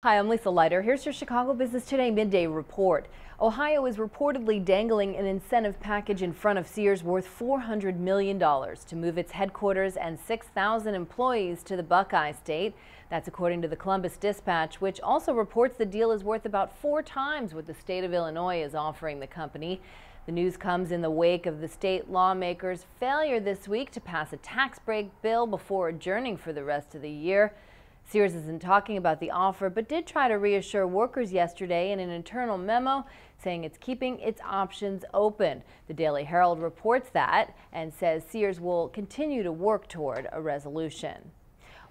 Hi, I'm Lisa Leiter. Here's your Chicago Business Today midday report. Ohio is reportedly dangling an incentive package in front of Sears worth $400 million to move its headquarters and 6,000 employees to the Buckeye state. That's according to the Columbus Dispatch, which also reports the deal is worth about 4 times what the state of Illinois is offering the company. The news comes in the wake of the state lawmakers' failure this week to pass a tax break bill before adjourning for the rest of the year. Sears isn't talking about the offer, but did try to reassure workers yesterday in an internal memo, saying it's keeping its options open. The Daily Herald reports that and says Sears will continue to work toward a resolution.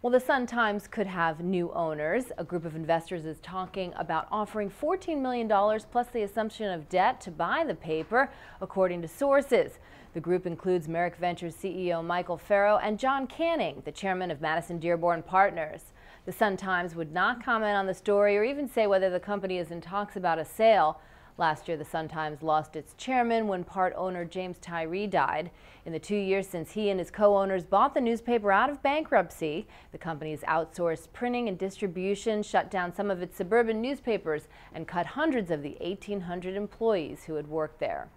Well, the SunTimes could have new owners. A group of investors is talking about offering $14 million plus the assumption of debt to buy the paper, according to sources. The group includes Merrick Ventures CEO Michael Farrow and John Canning, the chairman of Madison Dearborn Partners. The SunTimes would not comment on the story or even say whether the company is in talks about a sale. Last year, the SunTimes lost its chairman when part owner James Tyree died. In the 2 years since he and his co-owners bought the newspaper out of bankruptcy, the company's outsourced printing and distribution, shut down some of its suburban newspapers, and cut hundreds of the 1,800 employees who had worked there.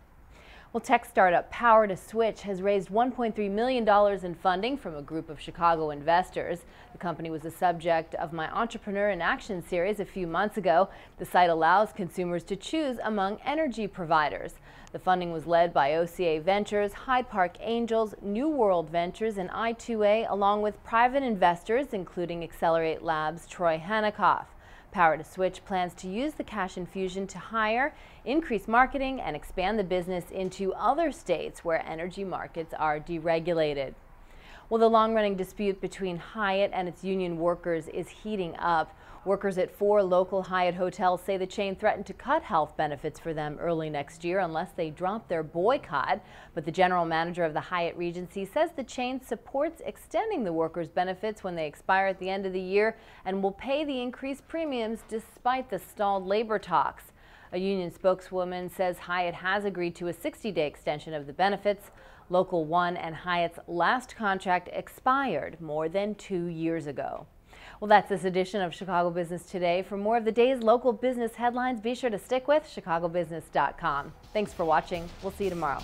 Well, tech startup Power to Switch has raised $1.3 million in funding from a group of Chicago investors. The company was the subject of my Entrepreneur in Action series a few months ago. The site allows consumers to choose among energy providers. The funding was led by OCA Ventures, Hyde Park Angels, New World Ventures, and I2A, along with private investors, including Accelerate Labs' Troy Hanikoff. Power to Switch plans to use the cash infusion to hire, increase marketing, and expand the business into other states where energy markets are deregulated. Well, the long-running dispute between Hyatt and its union workers is heating up. Workers at 4 local Hyatt hotels say the chain threatened to cut health benefits for them early next year unless they drop their boycott. But the general manager of the Hyatt Regency says the chain supports extending the workers' benefits when they expire at the end of the year and will pay the increased premiums despite the stalled labor talks. A union spokeswoman says Hyatt has agreed to a 60-day extension of the benefits. Local 1 and Hyatt's last contract expired more than 2 years ago. Well, that's this edition of Chicago Business Today. For more of the day's local business headlines, be sure to stick with chicagobusiness.com. Thanks for watching. We'll see you tomorrow.